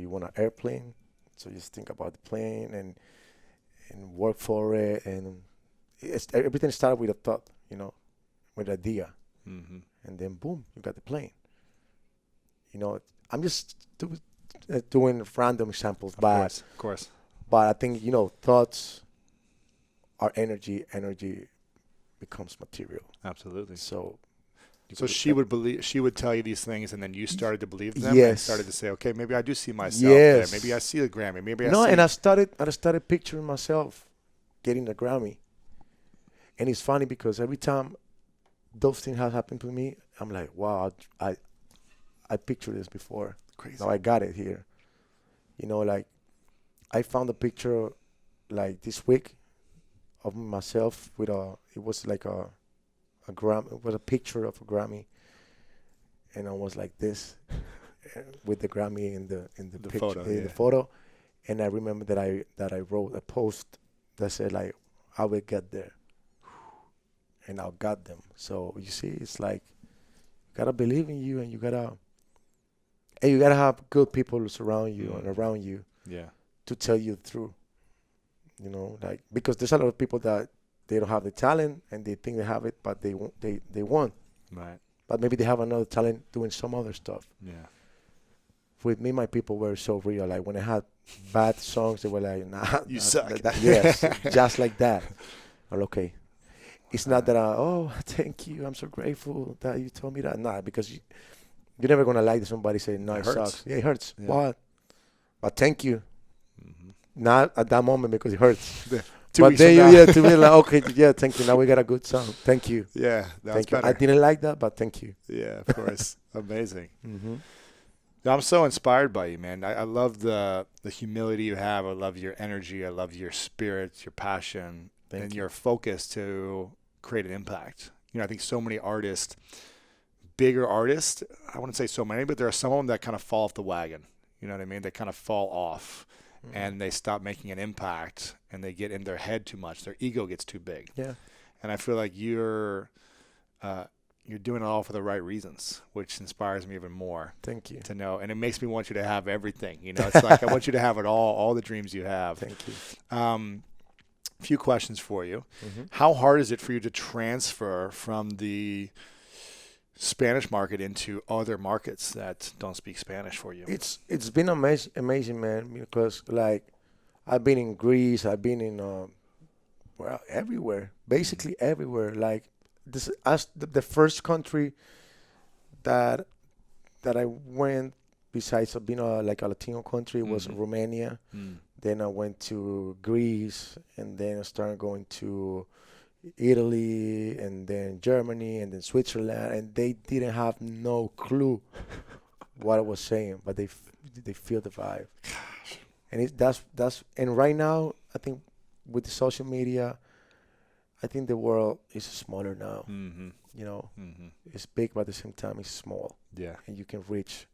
you want an airplane. So just think about the plane and work for it. And everything started with a thought, with an idea. And then boom, you got the plane. I'm just doing random examples. Of course. But I think, thoughts are energy. Energy becomes material. Absolutely. So she would tell you these things, and then you started to believe them. Yes. And started to say, okay, maybe I do see myself Yes. there. Maybe I see the Grammy. And I started picturing myself getting the Grammy. And it's funny, because every time those things have happened to me, I'm like, wow, I pictured this before. Crazy. Now I got it here. Like, I found a picture like this week of myself with it was like a Grammy. It was a picture of a Grammy, and I was like this with the Grammy in the picture, photo, the photo. And I remember that I wrote a post that said, like, I will get there, and I got them. So you see, it's like, you gotta believe in you, and you gotta have good people surround you and around you. Yeah. To tell you the truth. Like, because there's a lot of people that they don't have the talent and they think they have it, but they won't. Right. But maybe they have another talent doing some other stuff. Yeah. With me, my people were so real. Like, when I had bad songs, they were like, nah. You suck. Yes, just like that. Well, okay. It's not that thank you, I'm so grateful that you told me that. Nah, because you're never going to like somebody saying, no, it sucks. Yeah, it hurts. Yeah. But thank you. Not at that moment, because it hurts. But then to be like, okay, yeah, thank you. Now we got a good song. Thank you. Yeah, that's better. I didn't like that, but thank you. Yeah, of course. Amazing. I'm so inspired by you, man. I love the humility you have. I love your energy. I love your spirit, your passion, and your focus to create an impact. I think so many artists, bigger artists, I wouldn't say so many, but there are some of them that kind of fall off the wagon. You know what I mean? They kind of fall off. And they stop making an impact, and they get in their head too much. Their ego gets too big. Yeah. And I feel like you're doing it all for the right reasons, which inspires me even more. Thank you. To know, and it makes me want you to have everything. It's like I want you to have it all the dreams you have. Thank you. A few questions for you. Mm-hmm. How hard is it for you to transfer from the Spanish market into other markets that don't speak Spanish for you? It's been amazing, man. Because like I've been in Greece, I've been in well, everywhere, basically everywhere. Like this, as the first country that I went besides being like a Latino country was Romania. Then I went to Greece, and then I started going to Italy, and then Germany, and then Switzerland, and they didn't have no clue what I was saying, but they feel the vibe. And that's and right now I think with the social media, I think the world is smaller now. Mm-hmm. You know, Mm-hmm. it's big, but at the same time it's small, Yeah. and you can reach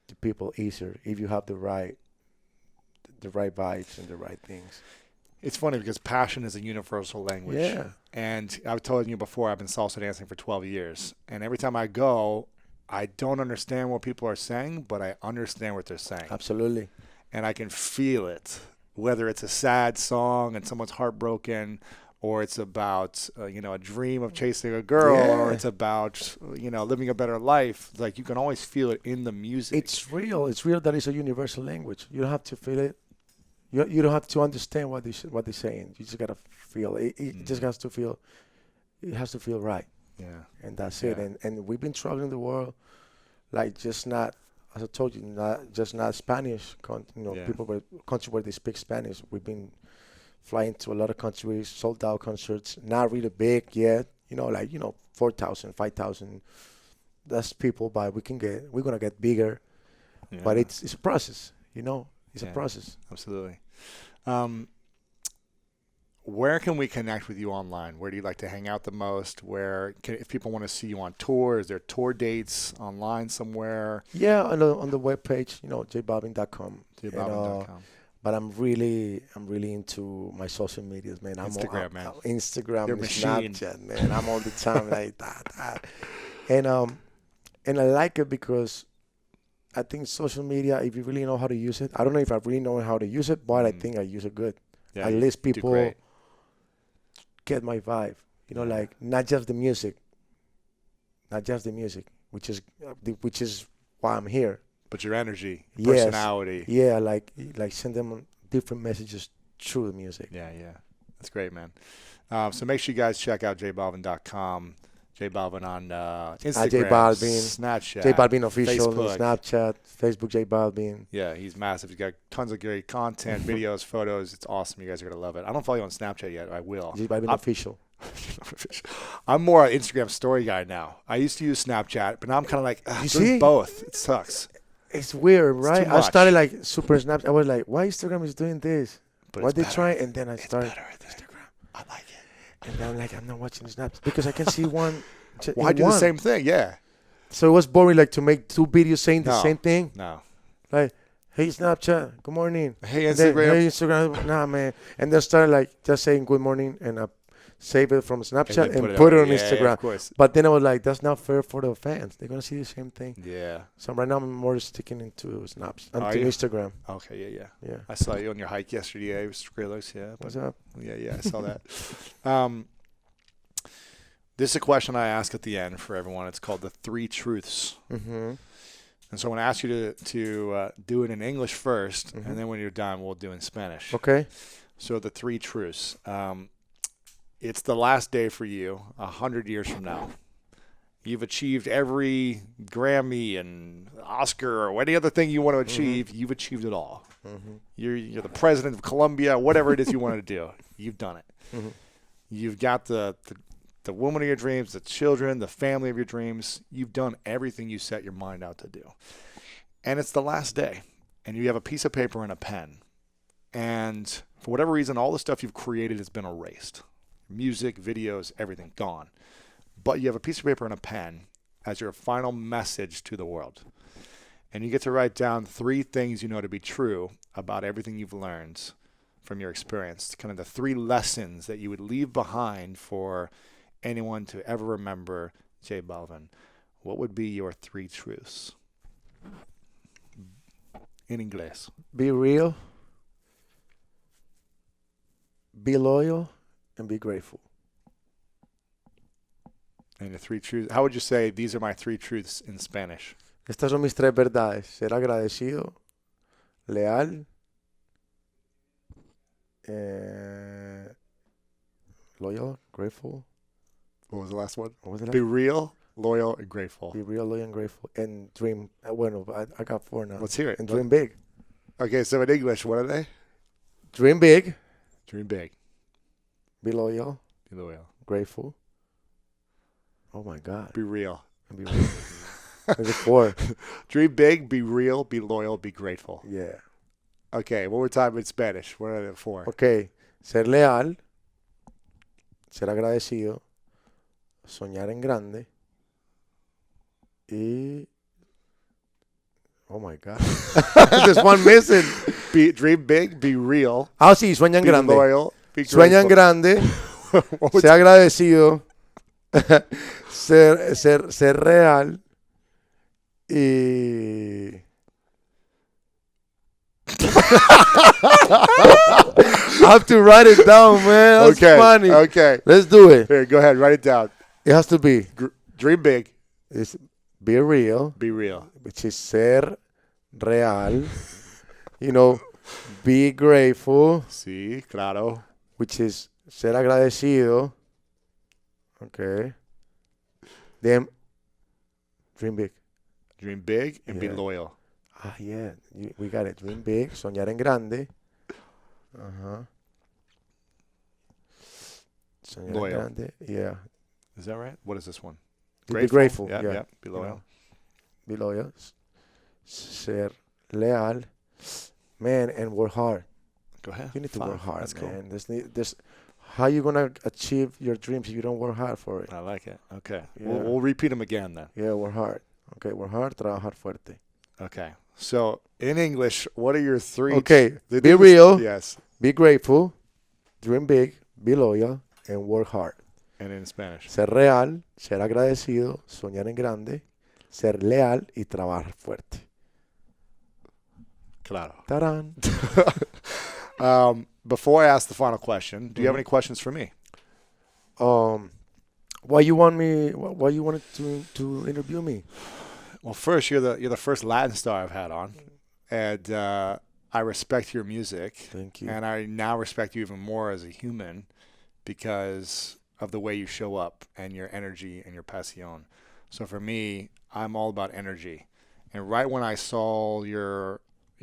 the people easier if you have the right vibes and the right things. It's funny because passion is a universal language. Yeah. And I've told you before, I've been salsa dancing for 12 years. And every time I go, I don't understand what people are saying, but I understand what they're saying. Absolutely. And I can feel it, whether it's a sad song and someone's heartbroken, or it's about, a dream of chasing a girl, or it's about, living a better life. Like, you can always feel it in the music. It's real. It's real that it's a universal language. You don't have to feel it. You don't have to understand what they're saying. You just gotta feel it. It just has to feel. It has to feel right. Yeah. And that's it. And we've been traveling the world, like just not, as I told you, not Spanish. People where countries where they speak Spanish. We've been flying to a lot of countries, sold out concerts, not really big yet. 4,000, 5,000. That's people, but we're gonna get bigger. Yeah. But it's a process. It's a process. Absolutely. Where can we connect with you online? Where do you like to hang out the most? If people want to see you on tour, is there tour dates online somewhere? Yeah, on the webpage, jbalvin.com. jbalvin.com. But I'm really into my social medias, man. Instagram, man. Instagram, and machine. Snapchat, man. I'm all the time like that. And I like it because I think social media, if you really know how to use it, I don't know if I really know how to use it, but I think I use it good. Yeah, at least people get my vibe. Like not just the music, which is why I'm here. But your energy, personality. Yeah, like send them different messages through the music. Yeah. That's great, man. So make sure you guys check out jbalvin.com. J Balvin on Instagram, J Balvin, Snapchat, J Balvin official, Facebook. Snapchat, Facebook, J Balvin. Yeah, he's massive. He's got tons of great content, videos, photos. It's awesome. You guys are gonna love it. I don't follow you on Snapchat yet. I will. J Balvin official. I'm more an Instagram story guy now. I used to use Snapchat, but now I'm kind of like, you see? Both. It sucks. It's weird, right? I started like super Snapchat. I was like, why Instagram is doing this? But why they try? And then I started Instagram. I like it. And then I'm like, I'm not watching Snaps because I can see one. Why do the same thing? Yeah. So it was boring, like to make two videos saying the same thing. No. Like, hey Snapchat, good morning. Hey Instagram. Hey Instagram, nah man. And then started like just saying good morning and save it from Snapchat and put it on Instagram. Yeah, of course. But then I was like, that's not fair for the fans. They're gonna see the same thing. Yeah. So right now I'm more sticking into Snaps, to Instagram. Okay. Yeah. Yeah. I saw you on your hike yesterday. It was Skrillex. Yeah. What's up? Yeah. I saw that. This is a question I ask at the end for everyone. It's called the 3 truths. Mm-hmm. And so I want to ask you to do it in English first, and then when you're done, we'll do it in Spanish. Okay. So the 3 truths. It's the last day for you, 100 years from now. You've achieved every Grammy and Oscar or any other thing you want to achieve. Mm-hmm. You've achieved it all. Mm-hmm. You're the president of Colombia, whatever it is you want to do. You've done it. Mm-hmm. You've got the woman of your dreams, the children, the family of your dreams. You've done everything you set your mind out to do. And it's the last day. And you have a piece of paper and a pen. And for whatever reason, all the stuff you've created has been erased. Music, videos, everything, gone. But you have a piece of paper and a pen as your final message to the world. And you get to write down 3 things you know to be true about everything you've learned from your experience. Kind of the 3 lessons that you would leave behind for anyone to ever remember J Balvin. What would be your 3 truths? In English. Be real. be loyal, and be grateful. And the 3 truths. How would you say these are my 3 truths in Spanish? Estas son mis 3 verdades. Ser agradecido, leal, loyal, grateful. What was the last one? What was the Be last? real, loyal, and grateful. Be real, loyal, and grateful. And dream. Bueno, I got 4 now. Let's hear it. And dream big. Okay, so in English, what are they? Dream big. Dream big. Be loyal. Be loyal. Grateful. Oh my God. Be real. And be real. There's a 4. Dream big, be real, be loyal, be grateful. Yeah. Okay, one more time in Spanish. What are the 4? Okay. Ser leal. Ser agradecido. Soñar en grande. Y... Oh my God. There's one missing. Dream big, be real, Ah, sí, sueñan be grande. loyal, be Sueñan grateful. grande. What was Ser agradecido. ser real. Y... I have to write it down, man. That's okay, funny. okay. Let's do it. Here, go ahead, write it down. It has to be. Dream big, It's be real, be real. which is ser real. You know, be grateful, Sí, claro. which is ser agradecido. Okay. Then dream big. Dream big and be Yeah. loyal. Ah, yeah. We got it. Dream big, soñar en grande. Uh-huh. Soñar Loyal. en grande. Yeah. Is that right? What is this one? Be grateful. Yeah, Yeah. yeah. Be loyal. Be loyal. Ser leal. Man, and work hard. Go ahead. You need to 5. work hard, That's cool. man. There's how you gonna achieve your dreams if you don't work hard for it? I like it. Okay. Yeah. We'll repeat them again then. Yeah, work hard. Okay, work hard, trabajar fuerte. Okay. So in English, what are your 3? Okay, They be do this- real. Yes. Be grateful, dream big, be loyal, and work hard. And in Spanish. Ser real, ser agradecido, soñar en grande, ser leal y trabajar fuerte. Claro. Tarán. Before I ask the final question, do you have Mhm. any questions for me? Why you want me? Why you wanted to interview me? Well, first, you're the first Latin star I've had on, and I respect your music, Thank you. and I now respect you even more as a human because of the way you show up and your energy and your pasión. So for me, I'm all about energy, and right when I saw your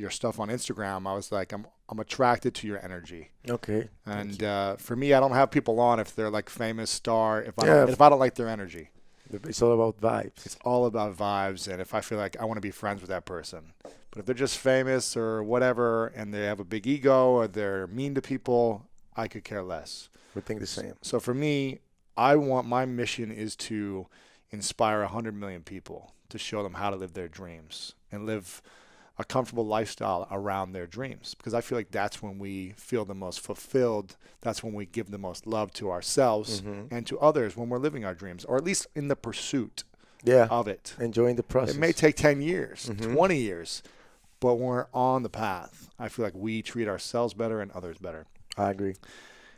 stuff on Instagram, I was like, I'm attracted to your energy. Okay. And for me, I don't have people on if they're like famous star. If Yeah. I don't like their energy, It's all about vibes. it's all about vibes. And if I feel like I want to be friends with that person, but if they're just famous or whatever, and they have a big ego or they're mean to people, I could care less. We think the same. So for me, my mission is to inspire 100 million people to show them how to live their dreams and live a comfortable lifestyle around their dreams, because I feel like that's when we feel the most fulfilled. That's when we give the most love to ourselves and to others when we're living our dreams, or at least in the pursuit Yeah. of it. Enjoying the process. It may take 10 years, 20 years, but when we're on the path, I feel like we treat ourselves better and others better. I agree.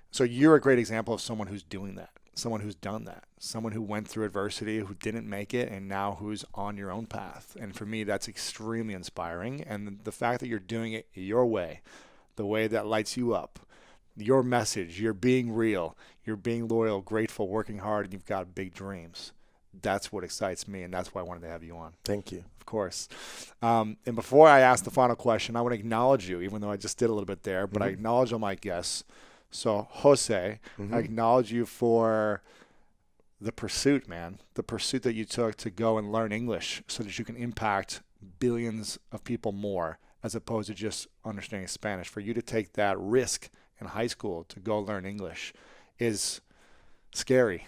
So you're a great example of someone who's doing that, someone who's done that, someone who went through adversity, who didn't make it, and now who's on your own path. And for me, that's extremely inspiring. And the fact that you're doing it your way, the way that lights you up, your message, you're being real, you're being loyal, grateful, working hard, and you've got big dreams. That's what excites me, and that's why I wanted to have you on. Thank you. Of course. And before I ask the final question, I want to acknowledge you, even though I just did a little bit there, but I acknowledge all my guests. So, Jose, I acknowledge you for the pursuit, man, the pursuit that you took to go and learn English so that you can impact billions of people more, as opposed to just understanding Spanish. For you to take that risk in high school to go learn English is scary.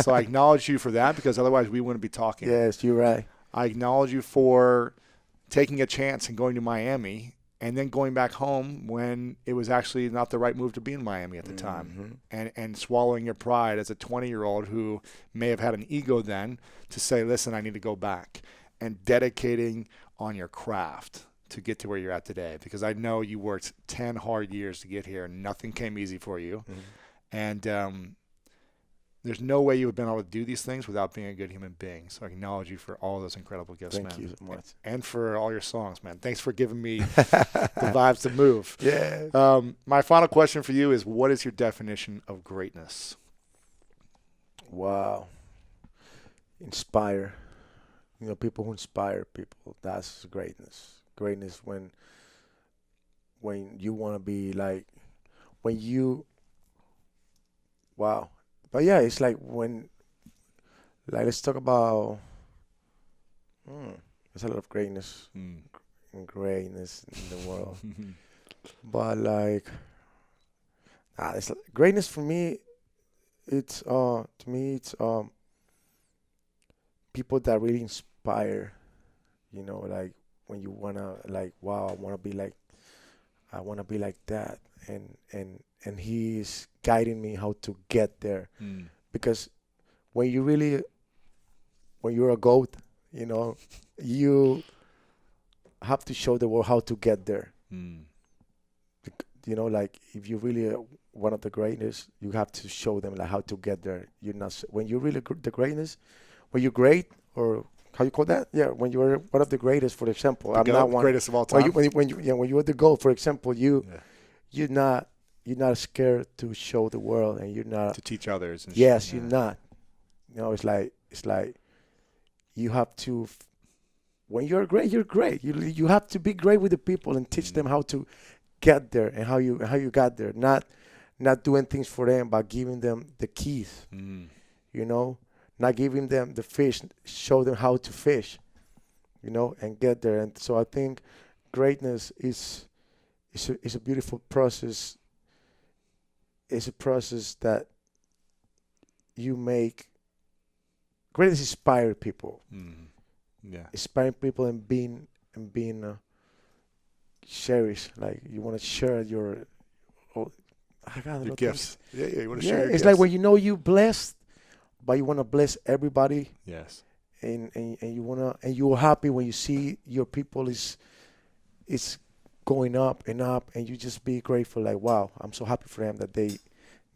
So I acknowledge you for that, because otherwise we wouldn't be talking. Yes, you're right. I acknowledge you for taking a chance and going to Miami and then going back home when it was actually not the right move to be in Miami at the time, and swallowing your pride as a 20-year-old who may have had an ego then to say, listen, I need to go back, and dedicating on your craft to get to where you're at today? Because I know you worked 10 hard years to get here and nothing came easy for you. Mhm. And there's no way you would have been able to do these things without being a good human being. So I acknowledge you for all those incredible gifts, man. Thank you so much. And for all your songs, man. Thanks for giving me the vibes to move. Yeah. My final question for you is, what is your definition of greatness? Wow. Inspire. People who inspire people. That's greatness. Greatness when you want to be like, when you, wow. But yeah, it's like when, like, let's talk about, there's a lot of greatness in the world. But like, it's greatness for me. It's to me, it's people that really inspire. Like when you wanna, like, wow, I wanna be like that, and he's guiding me how to get there. Because when you're a goat, you have to show the world how to get there. Like if you really one of the greatest, you have to show them like how to get there. You're not when you're really the greatness, when you're great, or how you call that? Yeah, when you're one of the greatest, for example. I'm not one greatest of all time. When you're the goat, for example, you're not scared to show the world, and you're not to teach others. And yes, you're not. It's like you have to. When you're great, you're great. You have to be great with the people and teach them how to get there and how you got there. Not doing things for them, but giving them the keys. Not giving them the fish, show them how to fish. And get there. And so I think greatness is a beautiful process. It's a process that you make. Greatness inspire people. Yeah, inspiring people and being cherished. Like you want to share your gifts. Yeah, you want to yeah, share your it's gifts. like when you're blessed, but you want to bless everybody. Yes. And you're happy when you see your people is going up and up, and you just be grateful. Like, wow, I'm so happy for them that they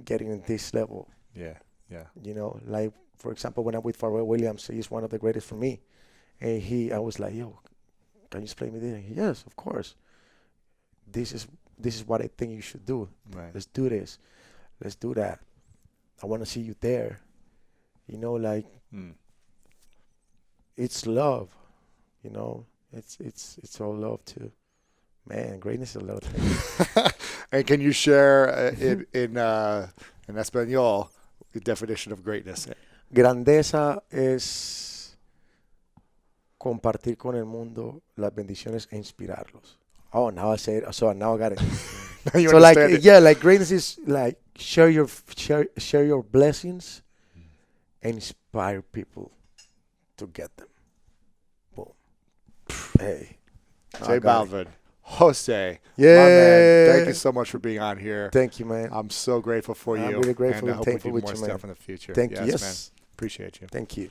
getting in this level. Yeah. Like for example, when I'm with Pharrell Williams, he's one of the greatest for me. And I was like, yo, can you just play me this? And yes, of course. This is what I think you should do. Right. Let's do this. Let's do that. I want to see you there. Like it's love. It's all love too. Man, greatness is a love thing. And can you share in Espanol the definition of greatness? Grandeza es compartir con el mundo las bendiciones e inspirarlos. Oh, now I say it. So now I got it. You so like it. yeah, like greatness is like share your blessings and inspire people to get them. Boom. Hey. J Balvin. Jose. Yeah. My man, thank you so much for being on here. Thank you, man. I'm so grateful for you. I'm really grateful and I hope we thankful do with more you, stuff man. in the future. Thank you. Yes, Yes. man. Appreciate you. Thank you.